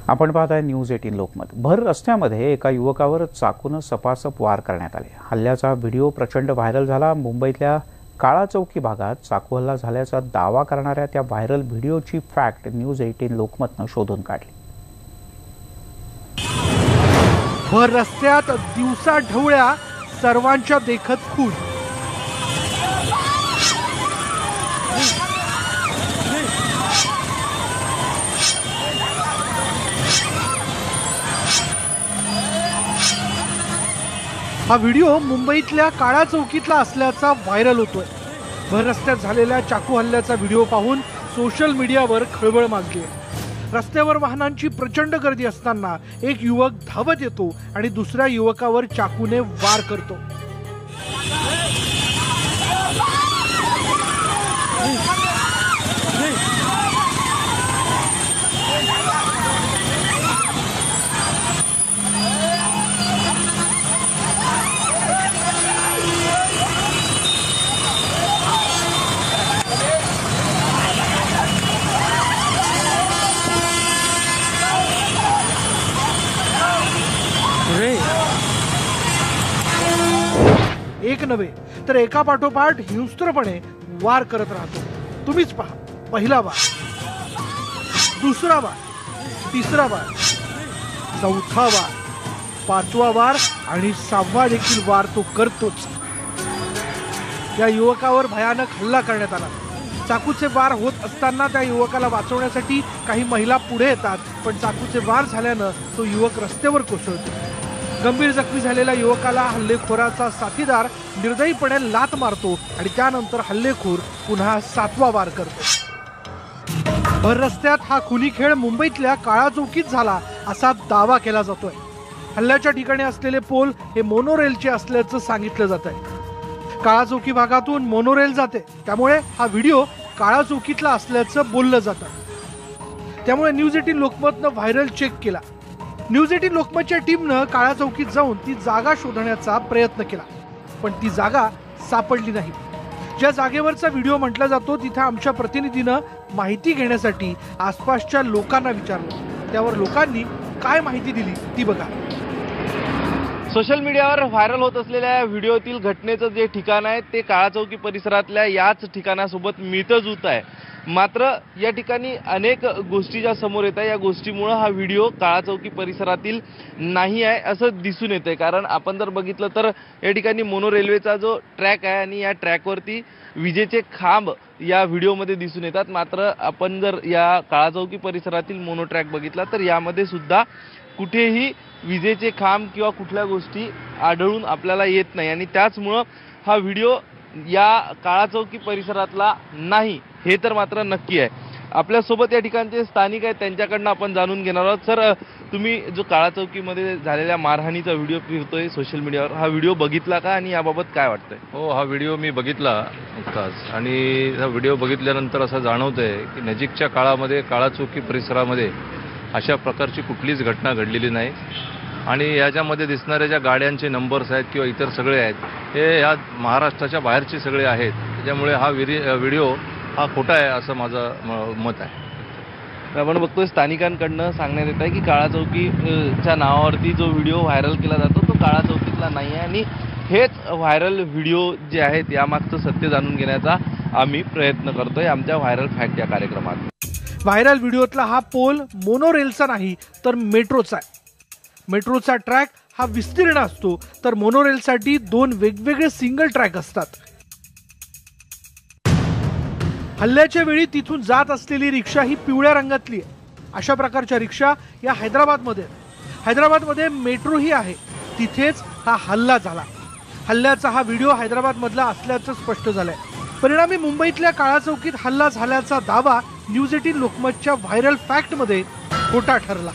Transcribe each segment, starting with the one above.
आपण पाहताय न्यूज 18 लोकमत। भर रस्त्यामध्ये एका युवकावर चाकूने सपासप वार करण्यात आले। हल्ल्याचा व्हिडिओ प्रचंड व्हायरल झाला। मुंबईतल्या काळा चौकी भागात चाकू हल्ला झाल्याचा दावा करणाऱ्या त्या व्हायरल व्हिडिओची फॅक्ट न्यूज 18 लोकमतने शोधून काढली। भर रस्त्यात दिवसा ढवळ्या सर्वांच्या देखत खून। हा व्हिडिओ मुंबईतल्या काळा चौकीतला असल्याचा व्हायरल होतोय। भर रस्त्यात झालेल्या चाकू हल्ल्याचा व्हिडिओ पाहून सोशल मीडियावर खळबळ माजली आहे। रस्त्यावर वाहनांची प्रचंड गर्दी असताना एक युवक धावत येतो आणि दुसऱ्या युवकावर चाकूने वार करतो। एक नव्हे तर एका पाठोपाठ हिंस्त्रपणे वार करत राहतो। तुम्हीच पहा, पहिला वार, दुसरा वार, तिसरा वार, चौथा वार, पाचवा वार आणि सहावा देखील वार तो करतोच। या युवकावर भयानक हल्ला करण्यात आला। चाकूचे वार होत असताना त्या युवकाला वाचवण्यासाठी काही महिला पुढे येतात, पण चाकूचे वार झाल्यानं तो युवक रस्त्यावर कोसळतो। गंभीर जखमी झालेल्या युवकाला हल्लेखोराचा साथीदार निर्दयीपणे लात मारतो आणि त्यानंतर हल्लेखोर पुन्हा सातवा वार करतो। भर रस्त्यात हा खुनी खेळ मुंबईतल्या काळा चौकीत झाला असा दावा केला जातोय। हल्ल्याच्या ठिकाणी असलेले पोल हे मोनोरेलचे असल्याचं सांगितलं जात आहे। काळा चौकी भागातून मोनोरेल जाते, त्यामुळे हा व्हिडिओ काळा चौकीतला असल्याचं बोललं जातं। त्यामुळे न्यूज 18 लोकमतनं व्हायरल चेक केला। न्यूज 18 लोकमतच्या टीमनं काळा चौकीत जाऊन ती जागा शोधण्याचा प्रयत्न केला, पण ती जागा सापडली नाही। ज्या जागेवरचा व्हिडिओ म्हटला जातो तिथे आमच्या प्रतिनिधीनं माहिती घेण्यासाठी आसपासच्या लोकांना विचारलं। त्यावर लोकांनी काय माहिती दिली ती बघा। सोशल मीडियावर व्हायरल होत असलेल्या व्हिडिओतील घटनेचं जे ठिकाण आहे ते काळा चौकी परिसरातल्या याच ठिकाणासोबत मिळतं जुळतं आहे। मात्र या ठिकाणी अनेक गोष्टी ज्या समोर येत आहे, या गोष्टीमुळे हा व्हिडिओ काळा चौकी परिसरातील नाही आहे असं दिसून येतंय। कारण आपण जर बघितलं तर या ठिकाणी मोनो रेल्वेचा जो ट्रॅक आहे आणि या ट्रॅकवरती विजेचे खांब या व्हिडिओमध्ये दिसून येतात। मात्र आपण जर या काळा चौकी परिसरातील मोनो ट्रॅक बघितला तर यामध्ये सुद्धा कुठेही विजेचे खांब किंवा कुठल्या गोष्टी आढळून आपल्याला येत नाही आणि त्याचमुळे हा व्हिडिओ या काळा चौकी परिसरातला नाही हे तर मात्र नक्की आहे। आपल्यासोबत या ठिकाणचे स्थानिक आहेत, त्यांच्याकडनं आपण जाणून घेणार आहोत। सर, तुम्ही जो काळा चौकीमध्ये झालेल्या मारहाणीचा व्हिडिओ फिरतोय सोशल मीडियावर, हा व्हिडिओ बघितला का आणि याबाबत काय वाटतंय? हो, हा व्हिडिओ मी बघितला नुकताच आणि हा व्हिडिओ बघितल्यानंतर असं जाणवतंय की नजीकच्या काळामध्ये काळा चौकी परिसरामध्ये अशा प्रकारची कुठलीच घटना घडलेली नाही आणि याच्यामध्ये दिसणाऱ्या ज्या गाड्यांचे नंबर्स आहेत किंवा इतर सगळे आहेत हे ह्या महाराष्ट्राच्या बाहेरचे सगळे आहेत। त्याच्यामुळे हा व्हिडिओ हा खोटा आहे असं माझं मत आहे। आपण बघतोय स्थानिकांकडनं सांगण्यात येत आहे की काळा चौकीच्या नावावरती जो व्हिडिओ व्हायरल केला जातो तो काळा चौकीतला नाही आहे आणि हेच व्हायरल व्हिडिओ जे आहेत यामागचं सत्य जाणून घेण्याचा आम्ही प्रयत्न करतोय आमच्या व्हायरल फॅक्ट या कार्यक्रमात। व्हायरल व्हिडिओतला हा पोल मोनोरेलचा नाही तर मेट्रोचा आहे। मेट्रोचा ट्रॅक हा विस्तीर्ण असतो तर मोनोरेलसाठी दोन वेगवेगळे सिंगल ट्रॅक असतात। हल्ल्याच्या वेळी तिथून जात असलेली रिक्षा ही पिवळ्या रंगातली आहे। अशा प्रकारच्या रिक्षा या हैदराबादमध्ये मेट्रो ही आहे, तिथेच हा हल्ला झाला। हल्ल्याचा हा व्हिडिओ हैदराबादमधला असल्याचं स्पष्ट झालंय। परिणामी मुंबईतल्या काळा चौकीत हल्ला झाल्याचा दावा न्यूज 18 लोकमतच्या व्हायरल फॅक्टमध्ये खोटा ठरला।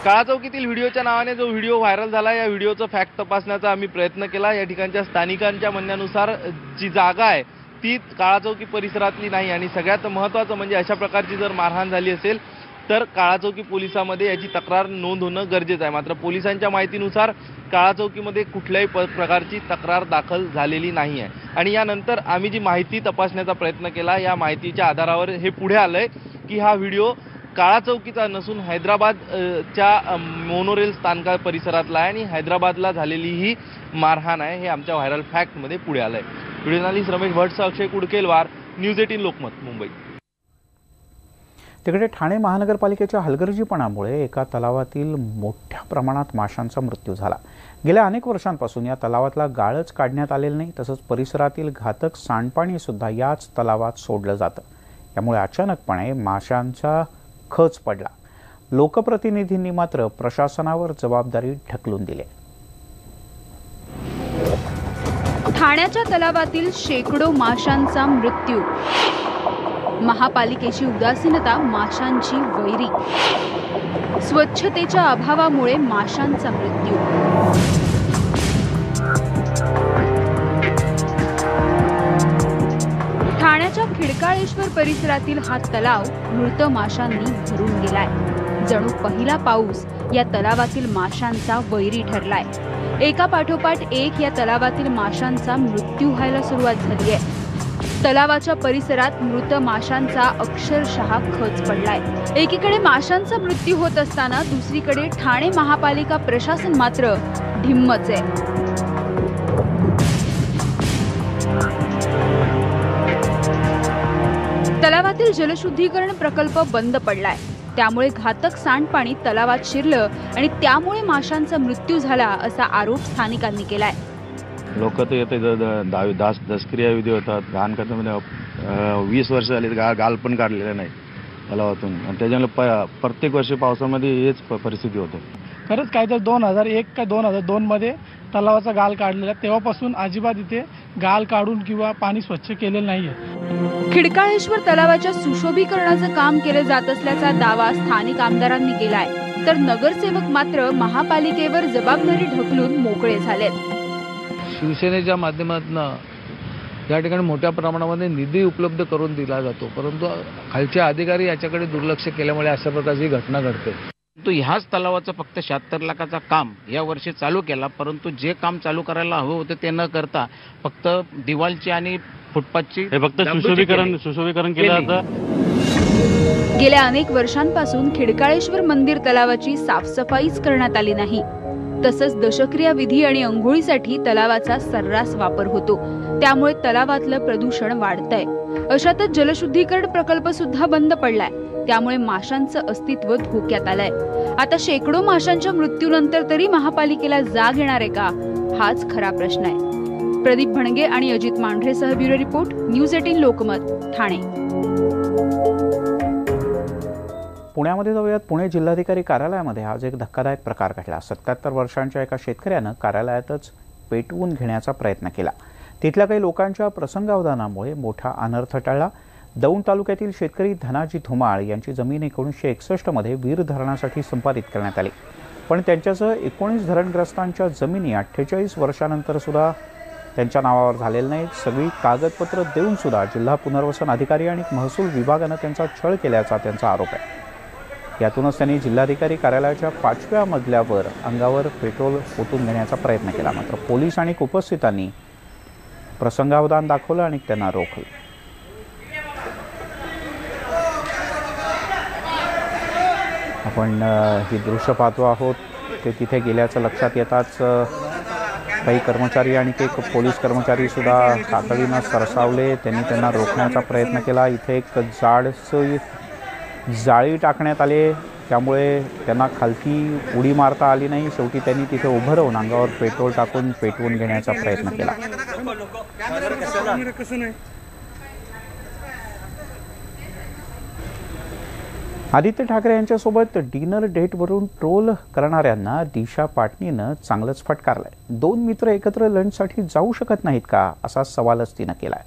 काळा चौकीतील व्हिडिओच्या नावाने जो व्हिडिओ व्हायरल झाला, या व्हिडिओचं फॅक्ट तपासण्याचा आम्ही प्रयत्न केला। या ठिकाणच्या स्थानिकांच्या म्हणण्यानुसार जी जागा आहे ती काळा चौकी परिसरातली नाही आणि सगळ्यात महत्त्वाचं म्हणजे अशा प्रकारची जर मारहाण झाली असेल तर काळा चौकी पोलिसांमध्ये याची तक्रार नोंद होणं गरजेचं आहे। मात्र पोलिसांच्या माहितीनुसार काळा चौकीमध्ये कुठल्याही प्रकारची तक्रार दाखल झालेली नाही आहे आणि यानंतर आम्ही जी माहिती तपासण्याचा प्रयत्न केला, या माहितीच्या आधारावर हे पुढे आलंय की हा व्हिडिओ काळा चौकीचा नसून हैदराबादच्या मोनोरेल स्थानका परिसरातला आहे आणि हैदराबादला झालेली ही मारहाण आहे हे आमच्या व्हायरल फॅक्टमध्ये पुढे आलंय. व्हिडिओ जर्नलिस्ट रमेश भट्टसह अक्षय कुडकेलवार, न्यूज 18 लोकमत, मुंबई. तिकडे ठाणे महानगरपालिकेच्या हलगर्जीपणामुळे एका तलावातील मोठ्या प्रमाणात माशांचा मृत्यू झाला. गेल्या अनेक वर्षांपासून या तलावातला गाळच काढण्यात आलेला नाही. तसंच परिसरातील घातक सांडपाणी सुद्धा याच तलावात सोडलं जातं. यामुळे अचानकपणे माशांचा खच पडला. लोकप्रतिनिधींनी मात्र प्रशासनावर जबाबदारी ढकलून दिली. ठाण्याच्या तलावातील शेकडो माशांचा मृत्यू, महापालिकेची उदासीनता, माशांची वैरी, स्वच्छतेच्या अभावामुळे माशांचा मृत्यू. ठाण्याच्या खिडकाळेश्वर परिसरातील हा तलाव मृत माशांनी भरून गेलाय. जणू पहिला पाऊस या तलावातील माशांचा वैरी ठरलाय. एका पाठोपाठ एक या तलावातील माशांचा मृत्यू व्हायला सुरुवात झाली आहे. तलावाच्या परिसरात मृत माशांचा अक्षरशः खच पडलाय. एकीकडे माशांचा मृत्यू होत असताना दुसरीकडे ठाणे महापालिका प्रशासन मात्र ढिम्मच आहे. तलावातील जलशुद्धीकरण प्रकल्प बंद पडलाय. त्यामुळे घातक सांडपाणी तलावात शिरलं आणि त्यामुळे माशांचा मृत्यू झाला असा आरोप स्थानिकांनी केलाय. लोक तर येते दशक्रिया विधी होतात, घाण करण्यामध्ये 20 वर्ष झाली, गाल पण काढलेले नाही तलावातून आणि त्याच्यामुळे प्रत्येक वर्षी पावसामध्ये हेच परिस्थिती होते. खरंच काय तर 2001 का 2002 मध्ये तलावाचा गाल काढलेला, तेव्हापासून अजिबात इथे गाल काढून किंवा पाणी स्वच्छ केलेलं नाहीये. खिडकाळेश्वर तलावाच्या सुशोभीकरणाचं काम केलं जात असल्याचा दावा स्थानिक आमदारांनी केलाय, तर नगरसेवक मात्र महापालिकेवर जबाबदारी ढकलून मोकळे झालेत. शिवसेनेच्या माध्यमातून या ठिकाणी मोठ्या प्रमाणामध्ये निधी उपलब्ध करून दिला जातो, परंतु खालचे अधिकारी याच्याकडे दुर्लक्ष केल्यामुळे अशा प्रकारची घटना घडते. तो ह्याच तलावाचं फक्त 76 लाखाचा काम या वर्षी चालू केला, परंतु जे काम चालू करायला हवं होतं ते न करता फक्त दिवालची आणि फुटपाथची फक्त सुशोभीकरण केलं जातं. गेल्या अनेक वर्षांपासून खिडकाळेश्वर मंदिर तलावाची साफसफाईच करण्यात आली नाही. तसंच दशक्रिया विधी आणि अंघोळीसाठी तलावाचा सर्रास वापर होतो. त्यामुळे तलावातलं प्रदूषण वाढतंय. अशातच जलशुद्धीकरण प्रकल्प सुद्धा बंद पडलाय. त्यामुळे माशांचं अस्तित्व धोक्यात आलंय. आता शेकडो माशांच्या मृत्यूनंतर तरी महापालिकेला जाग येणार आहे का, हाच खरा प्रश्न आहे. प्रदीप भणगे आणि अजित मांढरेसह bureau report, news 18 Lokmat, Thane. पुण्यामध्ये जाऊयात. पुणे जिल्हाधिकारी कार्यालयामध्ये आज एक धक्कादायक प्रकार घडला. 77 वर्षांच्या एका शेतकऱ्यानं कार्यालयातच पेटवून घेण्याचा प्रयत्न केला. तिथल्या काही लोकांच्या प्रसंगावधानामुळे मोठा अनर्थ टळला. दौंड तालुक्यातील शेतकरी धनाजी धुमाळ यांची जमीन 1961 मध्ये वीर धरणासाठी संपादित करण्यात आली, पण त्यांच्यासह 19 धरणग्रस्तांच्या जमिनी 48 वर्षानंतर सुद्धा त्यांच्या नावावर झालेल्या नाहीत. सगळी कागदपत्र देऊन सुद्धा जिल्हा पुनर्वसन अधिकारी आणि महसूल विभागानं त्यांचा छळ केल्याचा त्यांचा आरोप आहे. यातूनच त्यांनी जिल्हाधिकारी कार्यालयाच्या 5व्या मजल्यावर अंगावर पेट्रोल ओतून घेण्याचा प्रयत्न केला. मात्र पोलीस आणि उपस्थितांनी प्रसंगावधान दाखवलं आणि त्यांना रोखलं. आपण ही दृश्य पाहतो आहोत. ते तिथे गेल्याचं लक्षात येताच काही कर्मचारी आणि काही पोलीस कर्मचारी सुद्धा तातडीनं सरसावले. त्यांनी त्यांना रोखण्याचा प्रयत्न केला. इथे एक जाडसं जाळी टाकण्यात आले, त्यामुळे त्यांना खालती उडी मारता आली नाही. शेवटी त्यांनी तिथे उभं राहून अंगावर पेट्रोल टाकून पेटवून घेण्याचा प्रयत्न केला. आदित्य ठाकरे यांच्यासोबत डिनर डेटवरून ट्रोल करणाऱ्यांना दिशा पाटणीनं चांगलंच फटकारलंय. 2 मित्र एकत्र लंचसाठी जाऊ शकत नाहीत का, असा सवालच तिनं केलाय.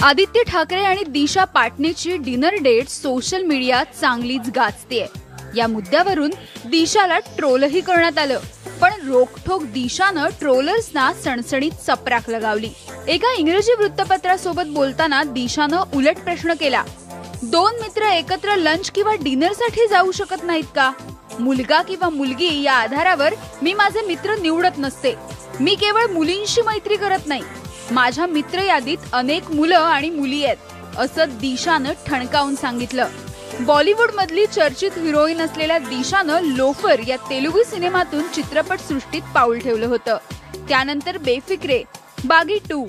आदित्य ठाकरे आणि दिशा पाटणीची डिनर डेट सोशल मीडियात चांगलीच गाजतेय. या मुद्द्यावरून दिशाला ट्रोलही करण्यात आलं, पण रोखठोक दिशानं ट्रोलर्सना सणसणीत चपराक लगावली. एका इंग्रजी वृत्तपत्रासोबत बोलताना दिशानं उलट प्रश्न केला. 2 मित्र एकत्र लंच किंवा डिनरसाठी जाऊ शकत नाहीत का? मुलगा किंवा मुलगी या आधारावर मी माझे मित्र निवडत नसते. मी केवळ मुलींशी मैत्री करत नाही. माझ्या मित्र यादीत अनेक मुलं आणि मुली आहेत असं दिशानं ठणकावून सांगितलं. बॉलिवूड मधली चर्चित हिरोईन असलेल्या दिशानं लोफर या तेलुगू सिनेमातून चित्रपट सृष्टीत पाऊल ठेवलं होतं. त्यानंतर बेफिक्रे, बागी 2,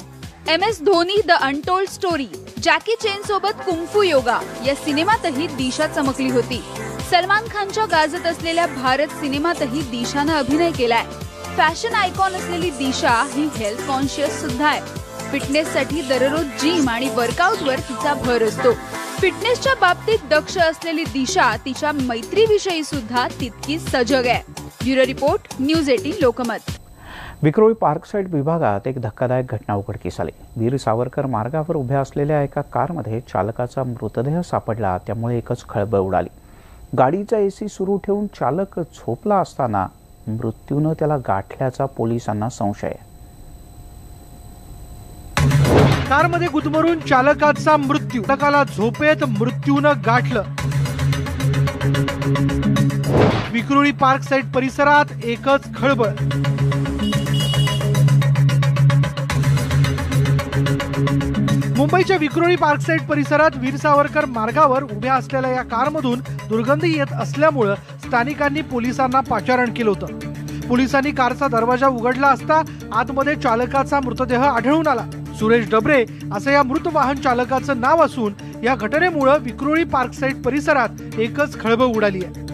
MS Dhoni the untold story, Jackie Chan सोबत कुंफू योगा या सिनेमातही दिशा चमकली होती. सलमान खानच्या गाजत असलेल्या भारत सिनेमातही दिशानं अभिनय केलाय. फॅशन आयकॉन असलेली दिशा ही हेल्थ कॉन्शियस सुद्धा आहे. फिटनेससाठी दररोज जिम आणि वर्कआउटवर तिचा भर असतो. फिटनेसच्या बाबतीत दक्ष असलेली दिशा तिच्या मैत्रीविषयी सुद्धा तितकीच सजग आहे. Bureau report, news 18 Lokmat. Vikhroli Parkside विभागात एक धक्कादायक घटना उघडकीस आली. वीर सावरकर मार्गावर उभ्या असलेल्या एका कारमध्ये चालकाचा मृतदेह सापडला. त्यामुळे एकच खळबळ उडाली. गाडीचा AC सुरू ठेवून चालक झोपला असताना मृत्यूनं त्याला गाठल्याचा पोलिसांना संशय आहे. कारमध्ये गुदमरून चालकाचा मृत्यू, चालकाला झोपेत मृत्यूनं गाठलं. विक्रोळी पार्क साईड परिसरात एकच खळबळ. मुंबईच्या विक्रोळी पार्क साईड परिसरात वीर सावरकर मार्गावर उभ्या असलेल्या या कारमधून दुर्गंधी येत असल्यामुळे स्थानिकांनी पोलिसांना पाचारण केलं होतं. पोलिसांनी कारचा दरवाजा उघडला असता आतमध्ये चालकाचा मृतदेह आढळून आला. सुरेश डबरे असं या मृत वाहन चालकाचं नाव असून या घटनेमुळे विक्रोळी पार्क साईड परिसरात एकच खळबळ उडाली आहे.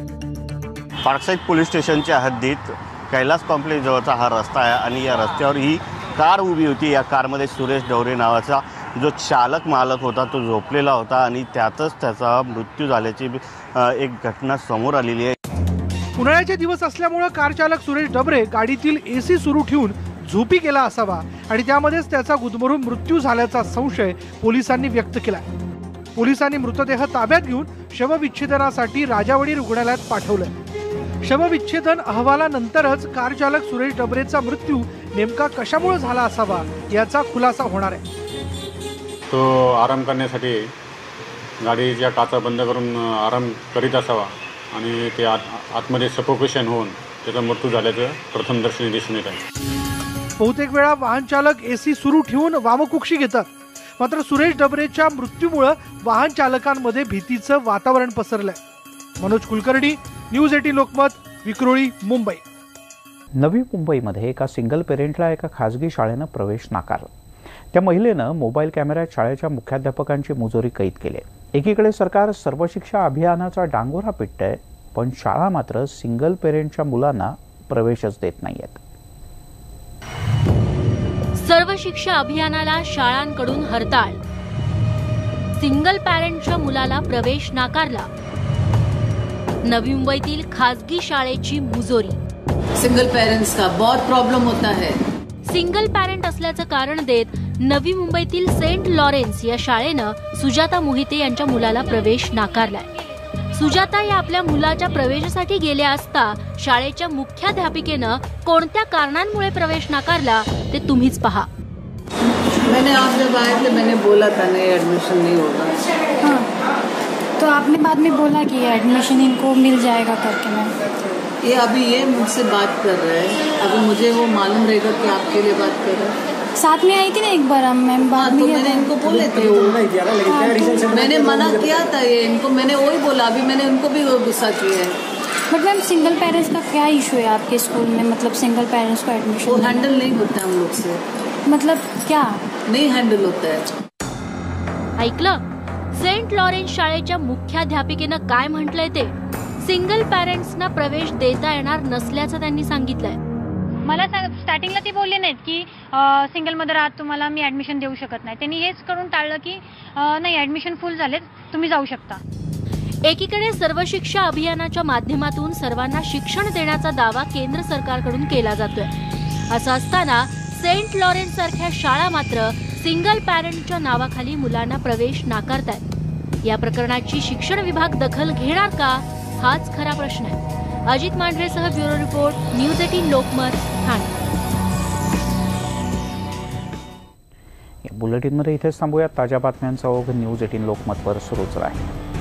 पार्कसाईड पोलीस स्टेशनच्या हद्दीत कैलास कॉम्प्लेक्स जवळचा हा रस्ता आहे आणि या रस्त्यावर ही कार उभी होती. या कारमध्ये सुरेश डवरे नावाचा जो चालक मालक होता तो झोपलेला होता आणि त्यातच त्याचा मृत्यू झाल्याची एक घटना समोर आलेली आहे. उन्हाळ्याचे दिवस असल्यामुळे कार चालक सुरेश डबरे गाडीतील AC सुरू ठेवून झोपी गेला असावा आणि त्यामध्येच त्याचा गुदमरून मृत्यू झाल्याचा संशय पोलिसांनी व्यक्त केला. पोलिसांनी मृतदेह ताब्यात घेऊन शवविच्छेदनासाठी राजावाडी रुग्णालयात पाठवलं. शवविच्छेदन अहवालानंतरच कार चालक सुरेश डबरेचा मृत्यू नेमका कशामुळे झाला असावा याचा खुलासा होणार आहे. तो आराम करण्यासाठी गाडीच्या काचा बंद करून आराम करीत असावा आणि ते आतमध्ये सफोकेशन होऊन त्याचा मृत्यू झाल्याचं प्रथमदर्शनी दिसून येत आहे. बहुतेक वेळा वाहन चालक AC सुरू ठेवून वामकुक्षी घेतात. मात्र सुरेश डबरेच्या मृत्यूमुळे वाहन चालकांमध्ये भीतीचं वातावरण पसरलंय. मनोज कुलकर्णी, न्यूज 18 लोकमत, विक्रोळी, मुंबई. नवी मुंबईमध्ये एका सिंगल पेरेंटला एका खासगी शाळेनं प्रवेश नाकारला. त्या महिलेनं मोबाईल कॅमेऱ्यात शाळेच्या मुख्याध्यापकांची मुजोरी कैद केली. एकीकडे सरकार सर्व शिक्षा अभियानाचा डांगोरा पिटतंय, पण शाळा मात्र सिंगल पेरेंटच्या मुलांना प्रवेशच देत नाहीयेत. सर्व शिक्षा अभियानाला शाळांकडून हरताळ. सिंगल पॅरेंटच्या मुलाला प्रवेश नाकारला. नवी मुंबईतील खासगी शाळेची मुजोरी. सिंगल पेरेंट्स का बहुत प्रॉब्लम होता है. सिंगल पॅरेंट असल्याचं कारण देत नवी मुंबईतील सेंट लॉरेन्स या शाळेनं सुजाता मोहिते यांच्या मुलाला प्रवेश नाकारलाय. सुजाता या आपल्या मुलाच्या प्रवेशासाठी गेल्या असता शाळेच्या मुख्याध्यापिकेनं कोणत्या कारणांमुळे प्रवेश नाकारला ते तुम्हीच पहा. मैंने आप जब आए थे मैंने बोला था नहीं एडमिशन नहीं होगा. हाँ, तो आपने बाद में बोला कि एडमिशन इनको मिल जाएगा करके. मैम ये अभी ये मुझसे बात कर रहे हैं. अभी मुझे वो मालूम रहेगा कि आपके लिए बात कर रहे हैं. साथ में आई थी ना एक बार मैम. बाद तो मैंने इनको बोले थे. मैंने मना किया था ये इनको. मैंने वही बोला. अभी मैंने उनको भी गुस्सा किया है. बट मैम सिंगल पेरेंट्स का क्या इशू है आपके स्कूल में? मतलब सिंगल पेरेंट्स को एडमिशन वो हैंडल नहीं होता हम लोग से. मतलब क्या नहीं हैंडल होता है. ऐकलं? सेंट लॉरेन्स शाळेच्या मुख्याध्यापिकेनं काय म्हटलंय ते. सिंगल पॅरेंट्सना प्रवेश देता येणार नसल्याचं त्यांनी सांगितलंय. मला स्टार्टिंगला ती बोलली नाहीत की सिंगल मदर आहात तुम्हाला मी ऍडमिशन देऊ शकत नाही. त्यांनी हेच करून टाळलं की नाही ऍडमिशन फुल झालेत तुम्ही जाऊ शकता. एकीकडे सर्व शिक्षा अभियानाच्या माध्यमातून सर्वांना शिक्षण देण्याचा दावा केंद्र सरकारकडून केला जातोय. असं असताना सेंट लॉरेन्स सारख्या शाळा मात्र सिंगल पॅरेंटच्या नावाखाली मुलांना प्रवेश नाकारतायत. या प्रकरणाची शिक्षण विभाग दखल घेणार का हाच खरा प्रश्न आहे. अजित मांढरेसह bureau report, news 18 Lokmat, Thane. या बुलेटिनमध्ये इथेच थांबूया. ताज्या बातम्यांचा ओघ न्यूज 18 लोकमतवर सुरूच राहील.